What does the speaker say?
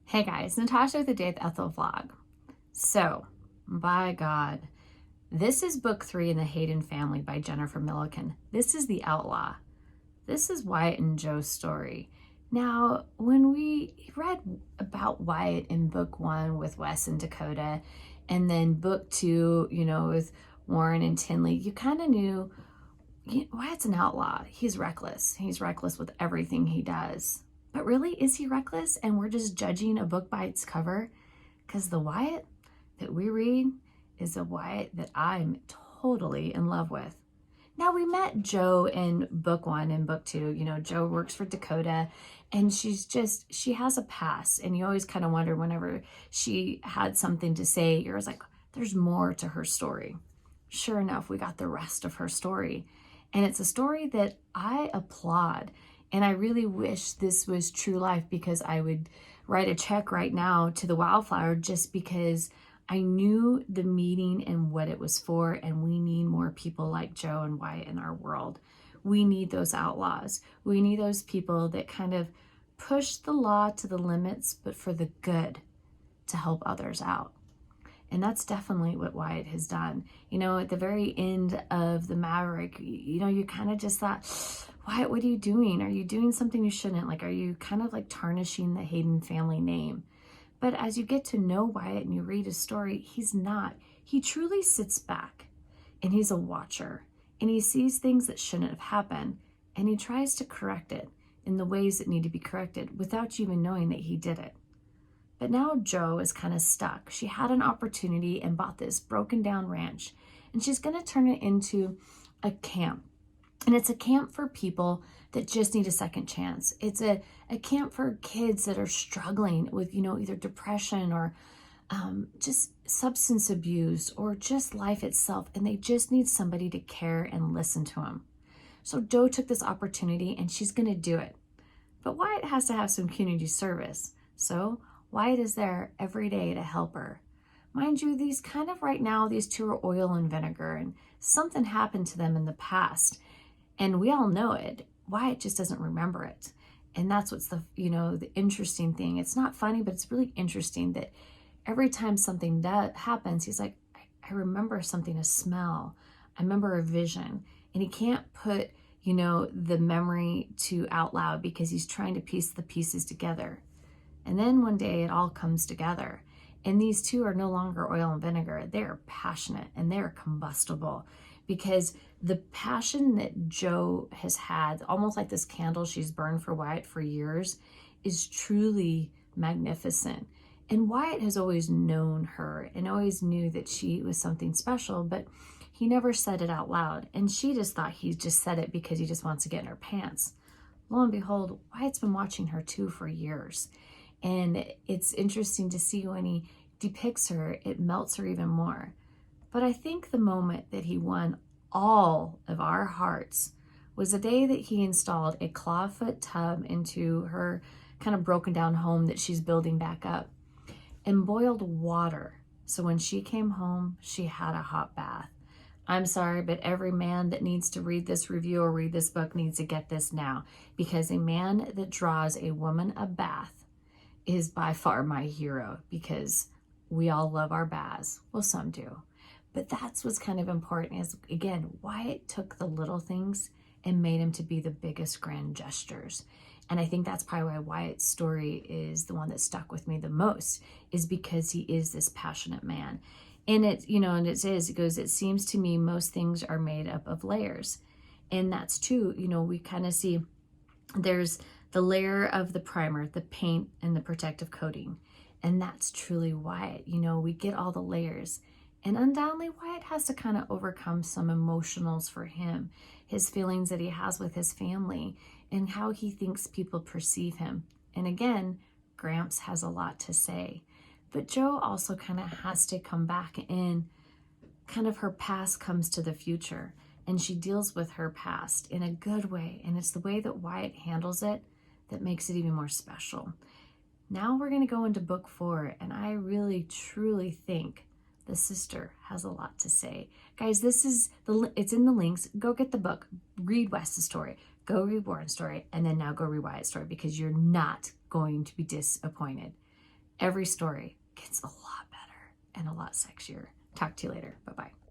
Hey guys, Natasha with the Day with Ethel vlog. So, by God, this is book 3 in the Hayden family by Jennifer Millikin. This is the Outlaw. This is Wyatt and Jo's story. Now, when we read about Wyatt in book 1 with Wes and Dakota, and then book 2, with Warren and Tinley, you kind of knew Wyatt's an outlaw. He's reckless. He's reckless with everything he does. But really, is he reckless and we're just judging a book by its cover? Because the Wyatt that we read is a Wyatt that I'm totally in love with. Now, we met Jo in book 1 and book 2. Jo works for Dakota and she has a past. And you always kind of wonder whenever she had something to say, you're always like, there's more to her story. Sure enough, we got the rest of her story. And it's a story that I applaud. And I really wish this was true life, because I would write a check right now to the Wildflower just because I knew the meaning and what it was for. And we need more people like Jo and Wyatt in our world. We need those outlaws. We need those people that kind of push the law to the limits, but for the good, to help others out. And that's definitely what Wyatt has done. At the very end of the Maverick, you kind of just thought, Wyatt, what are you doing? Are you doing something you shouldn't? Like, are you kind of like tarnishing the Hayden family name? But as you get to know Wyatt and you read his story, he's not. He truly sits back and he's a watcher, and he sees things that shouldn't have happened, and he tries to correct it in the ways that need to be corrected without you even knowing that he did it. But now Jo is kind of stuck. She had an opportunity and bought this broken down ranch, and she's going to turn it into a camp. And it's a camp for people that just need a second chance. It's a camp for kids that are struggling with, either depression or just substance abuse or just life itself. And they just need somebody to care and listen to them. So Jo took this opportunity and she's going to do it. But Wyatt has to have some community service. So Wyatt is there every day to help her. Mind you, these two are oil and vinegar, and something happened to them in the past. And we all know it. Wyatt just doesn't remember it. And that's what's the interesting thing. It's not funny, but it's really interesting that every time something happens, he's like, I remember something, a smell. I remember a vision. And he can't put, the memory to out loud because he's trying to piece the pieces together. And then one day it all comes together. And these two are no longer oil and vinegar. They're passionate and they're combustible, because the passion that Jo has had, almost like this candle she's burned for Wyatt for years, is truly magnificent. And Wyatt has always known her and always knew that she was something special, but he never said it out loud. And she just thought he just said it because he just wants to get in her pants. Lo and behold, Wyatt's been watching her too for years. And it's interesting to see when he depicts her, it melts her even more. But I think the moment that he won all of our hearts was the day that he installed a clawfoot tub into her kind of broken down home that she's building back up, and boiled water. So when she came home, she had a hot bath. I'm sorry, but every man that needs to read this review or read this book needs to get this now, because a man that draws a woman a bath is by far my hero, because we all love our baths. Well, some do. But that's what's kind of important is, again, Wyatt took the little things and made them to be the biggest grand gestures. And I think that's probably why Wyatt's story is the one that stuck with me the most, is because he is this passionate man. And it goes, it seems to me most things are made up of layers. And that's true. We kind of see there's the layer of the primer, the paint, and the protective coating. And that's truly Wyatt. We get all the layers. And undoubtedly, Wyatt has to kind of overcome some emotionals for him, his feelings that he has with his family, and how he thinks people perceive him. And again, Gramps has a lot to say. But Jo also kind of has to come back in, kind of her past comes to the future, and she deals with her past in a good way. And it's the way that Wyatt handles it that makes it even more special. Now we're going to go into book 4, and I really, truly think the sister has a lot to say. Guys, it's in the links. Go get the book, read Wes's story, go read Warren's story, and then now go read Wyatt's story, because you're not going to be disappointed. every story gets a lot better and a lot sexier. Talk to you later. Bye-bye.